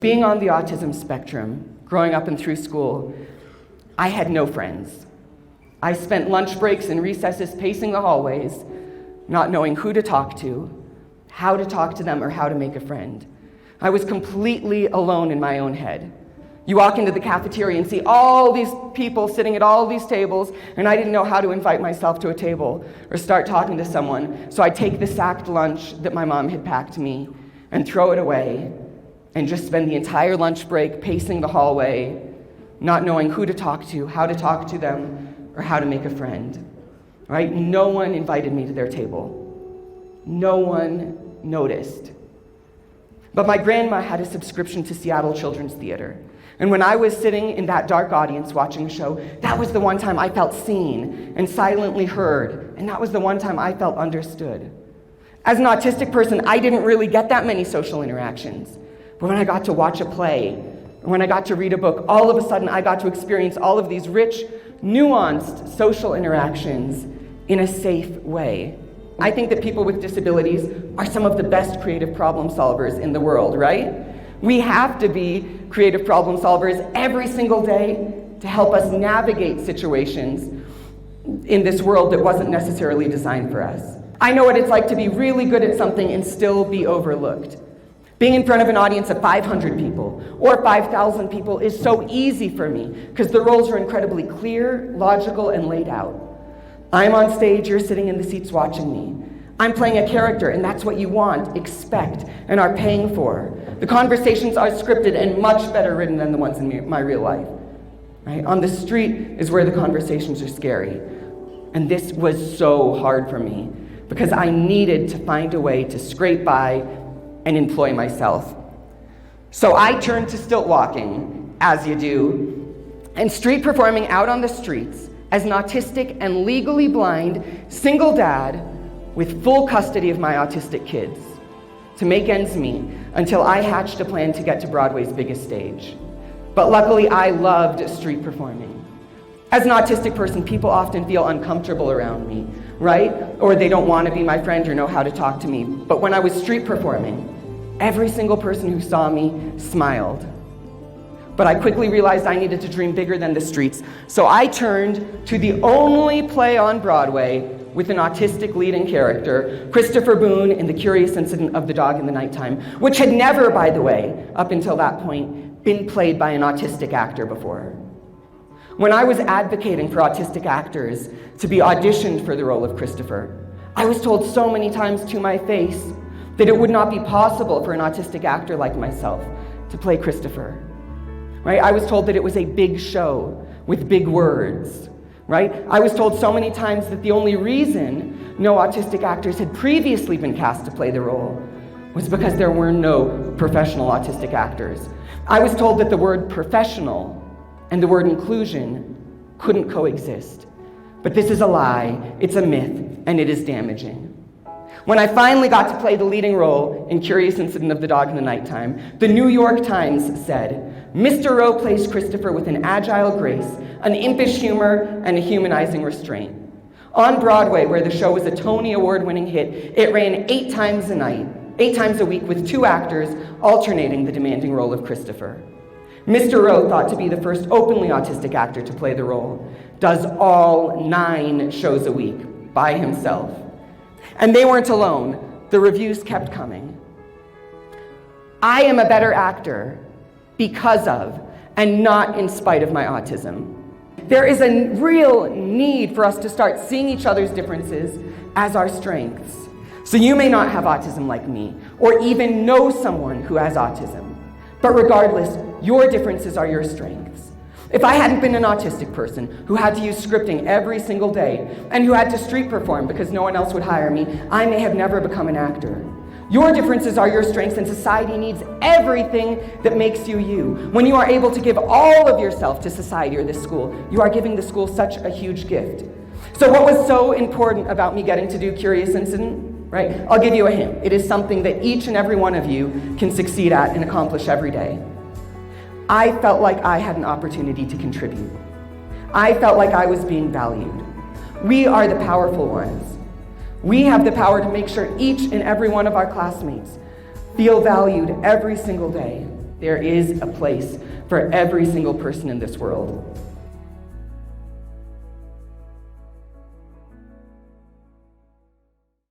Being on the autism spectrum, growing up and through school, I had no friends. I spent lunch breaks and recesses pacing the hallways, not knowing who to talk to, how to talk to them, or how to make a friend. I was completely alone in my own head. You walk into the cafeteria and see all these people sitting at all these tables, and I didn't know how to invite myself to a table or start talking to someone, so I'd take the sacked lunch that my mom had packed me and throw it away and just spend the entire lunch break pacing the hallway, not knowing who to talk to, how to talk to them, or how to make a friend. Right? No one invited me to their table. No one noticed. But my grandma had a subscription to Seattle Children's Theater. And when I was sitting in that dark audience watching the show, that was the one time I felt seen and silently heard, and that was the one time I felt understood. As an autistic person, I didn't really get that many social interactions. But when I got to watch a play, or when I got to read a book, all of a sudden I got to experience all of these rich, nuanced social interactions in a safe way. I think that people with disabilities are some of the best creative problem solvers in the world, right? We have to be creative problem solvers every single day to help us navigate situations in this world that wasn't necessarily designed for us. I know what it's like to be really good at something and still be overlooked. Being in front of an audience of 500 people or 5,000 people is so easy for me because the roles are incredibly clear, logical, and laid out. I'm on stage, you're sitting in the seats watching me. I'm playing a character, and that's what you want, expect, and are paying for. The conversations are scripted and much better written than the ones in my real life. Right? On the street is where the conversations are scary. And this was so hard for me because I needed to find a way to scrape by and employ myself. So I turned to stilt walking, as you do, and street performing out on the streets as an autistic and legally blind single dad with full custody of my autistic kids to make ends meet until I hatched a plan to get to Broadway's biggest stage. But luckily, I loved street performing. As an autistic person, people often feel uncomfortable around me, right? Or they don't want to be my friend or know how to talk to me. But when I was street performing, every single person who saw me smiled. But I quickly realized I needed to dream bigger than the streets. So I turned to the only play on Broadway with an autistic leading character, Christopher Boone in The Curious Incident of the Dog in the Nighttime, which had never, by the way, up until that point, been played by an autistic actor before. When I was advocating for autistic actors to be auditioned for the role of Christopher, I was told so many times to my face that it would not be possible for an autistic actor like myself to play Christopher. Right? I was told that it was a big show with big words. Right? I was told so many times that the only reason no autistic actors had previously been cast to play the role was because there were no professional autistic actors. I was told that the word professional and the word inclusion couldn't coexist. But this is a lie, it's a myth, and it is damaging. When I finally got to play the leading role in Curious Incident of the Dog in the Nighttime, the New York Times said, Mr. Rowe plays Christopher with an agile grace, an impish humor, and a humanizing restraint. On Broadway, where the show was a Tony Award-winning hit, it ran 8 times a week with 2 actors alternating the demanding role of Christopher. Mr. Rowe, thought to be the first openly autistic actor to play the role, does all 9 shows a week by himself. And they weren't alone. The reviews kept coming. I am a better actor because of, and not in spite of my autism. There is a real need for us to start seeing each other's differences as our strengths. So you may not have autism like me, or even know someone who has autism. But regardless, your differences are your strengths. If I hadn't been an autistic person who had to use scripting every single day and who had to street perform because no one else would hire me, I may have never become an actor. Your differences are your strengths, and society needs everything that makes you you. When you are able to give all of yourself to society or this school, you are giving the school such a huge gift. So what was so important about me getting to do Curious Incident? Right? I'll give you a hint. It is something that each and every one of you can succeed at and accomplish every day. I felt like I had an opportunity to contribute. I felt like I was being valued. We are the powerful ones. We have the power to make sure each and every one of our classmates feel valued every single day. There is a place for every single person in this world.